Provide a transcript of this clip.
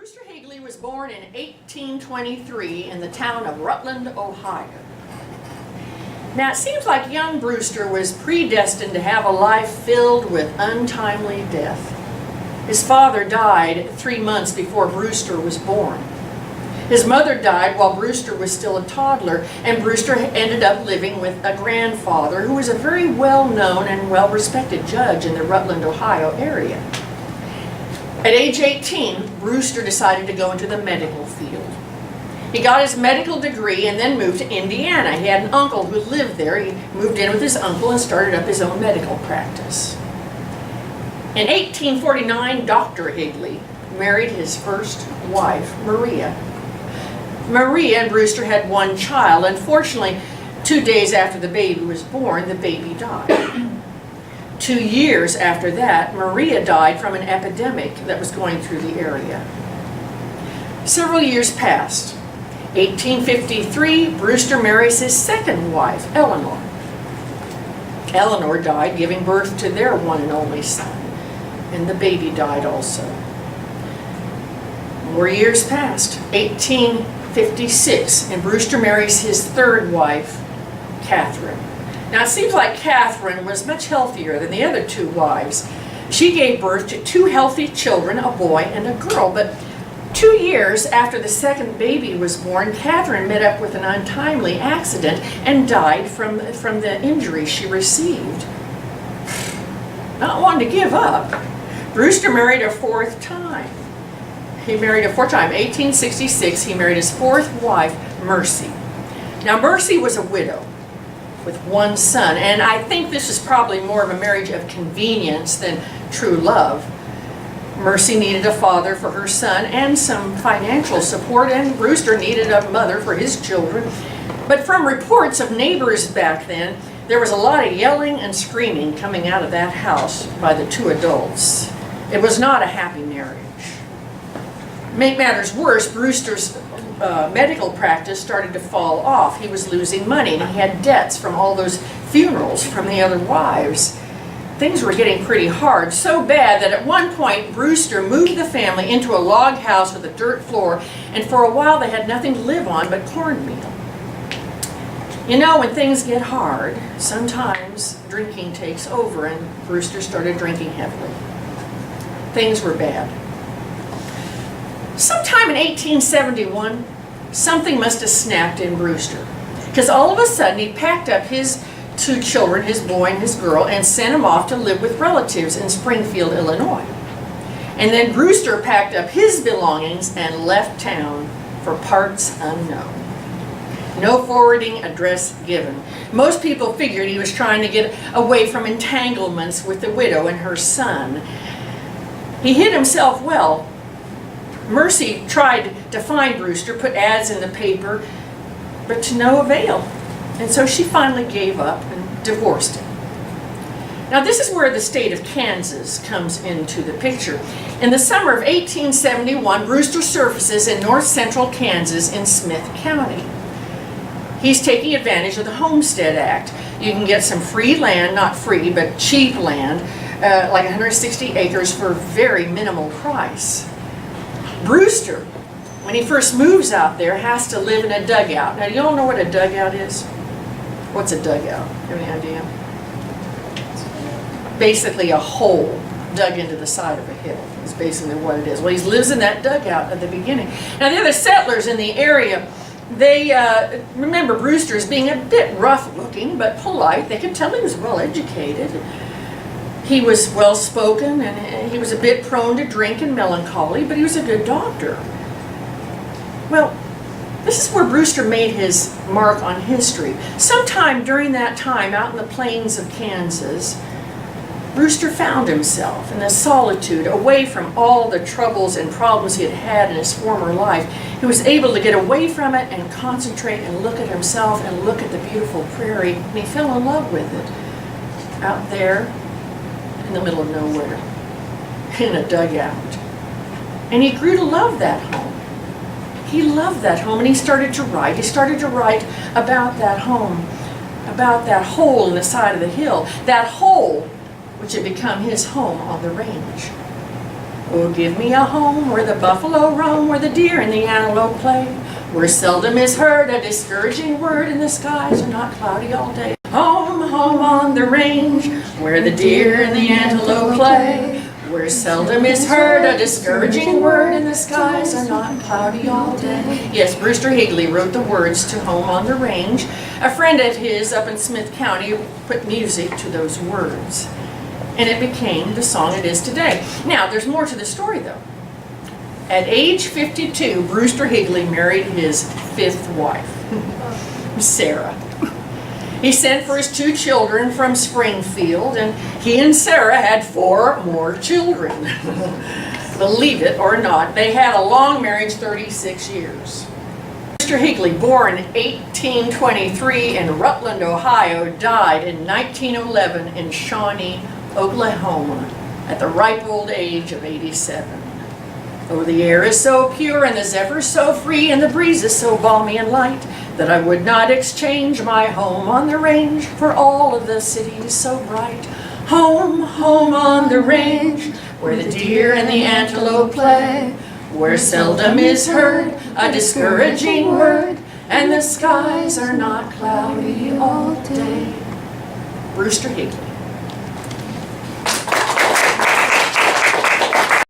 Brewster Higley was born in 1823 in the town of Rutland, Ohio. Now, it seems like young Brewster was predestined to have a life filled with untimely death. His father died 3 months before Brewster was born. His mother died while Brewster was still a toddler, and Brewster ended up living with a grandfather who was a very well-known and well-respected judge in the Rutland, Ohio area. At age 18, Brewster decided to go into the medical field. He got his medical degree and then moved to Indiana. He had an uncle who lived there. He moved in with his uncle and started up his own medical practice. In 1849, Dr. Higley married his first wife, Maria. Maria and Brewster had one child. Unfortunately, 2 days after the baby was born, the baby died. 2 years after that, Maria died from an epidemic that was going through the area. Several years passed. 1853, Brewster marries his second wife, Eleanor. Eleanor died, giving birth to their one and only son, and the baby died also. More years passed. 1856, and Brewster marries his third wife, Cutrer. Now, it seems like Catherine was much healthier than the other two wives. She gave birth to 2 healthy children, a boy and a girl, but 2 years after the second baby was born, Catherine met up with an untimely accident and died from the injury she received. Not wanting to give up, Brewster married a fourth time. He married a fourth time. 1866, he married his fourth wife, Mercy. Now, Mercy was a widow with one son, and I think this is probably more of a marriage of convenience than true love. Mercy needed a father for her son and some financial support, and Brewster needed a mother for his children. But from reports of neighbors back then, there was a lot of yelling and screaming coming out of that house by the 2 adults. It was not a happy marriage. To make matters worse, Brewster's medical practice started to fall off. He was losing money, and he had debts from all those funerals from the other wives. Things were getting pretty hard, so bad that at one point Brewster moved the family into a log house with a dirt floor, and for a while they had nothing to live on but cornmeal. You know, when things get hard, sometimes drinking takes over, and Brewster started drinking heavily. Things were bad. Sometime in 1871, something must have snapped in Brewster, because all of a sudden he packed up his 2 children, his boy and his girl, and sent them off to live with relatives in Springfield, Illinois. And then Brewster packed up his belongings and left town for parts unknown. No forwarding address given. Most people figured he was trying to get away from entanglements with the widow and her son. He hid himself well. Mercy tried to find Brewster, put ads in the paper, but to no avail. And so she finally gave up and divorced him. Now, this is where the state of Kansas comes into the picture. In the summer of 1871, Brewster surfaces in north central Kansas in Smith County. He's taking advantage of the Homestead Act. You can get some free land, not free, but cheap land, like 160 acres for a very minimal price. Brewster, when he first moves out there, has to live in a dugout. Now, do you all know what a dugout is? What's a dugout? Have any idea? Basically a hole dug into the side of a hill is basically what it is. Well, he lives in that dugout at the beginning. Now, the other settlers in the area, they remember Brewster as being a bit rough looking, but polite. They could tell he was well educated. He was well spoken, and he was a bit prone to drink and melancholy, but he was a good doctor. Well, this is where Brewster made his mark on history. Sometime during that time, out in the plains of Kansas, Brewster found himself in a solitude, away from all the troubles and problems he had had in his former life. He was able to get away from it and concentrate and look at himself and look at the beautiful prairie, and he fell in love with it. Out there, in the middle of nowhere, in a dugout. And he grew to love that home. He loved that home, and he started to write. He started to write about that home, about that hole in the side of the hill, that hole which had become his home on the range. Oh, give me a home where the buffalo roam, where the deer and the antelope play, where seldom is heard a discouraging word and the skies are not cloudy all day. Home, home on the range, where the deer and the antelope play, where seldom is heard a discouraging word and the skies are not cloudy all day. Yes, Brewster Higley wrote the words to Home on the Range. A friend of his up in Smith County put music to those words, and it became the song it is today. Now, there's more to the story, though. At age 52, Brewster Higley married his fifth wife, Sarah. He sent for his 2 children from Springfield, and he and Sarah had 4 more children. Believe it or not, they had a long marriage, 36 years. Brewster Higley, born in 1823 in Rutland, Ohio, died in 1911 in Shawnee, Oklahoma, at the ripe old age of 87. Oh, the air is so pure and the zephyr so free and the breeze is so balmy and light that I would not exchange my home on the range for all of the cities so bright. Home, home on the range, where the deer and the antelope play, where seldom is heard a discouraging word and the skies are not cloudy all day. Brewster Higley.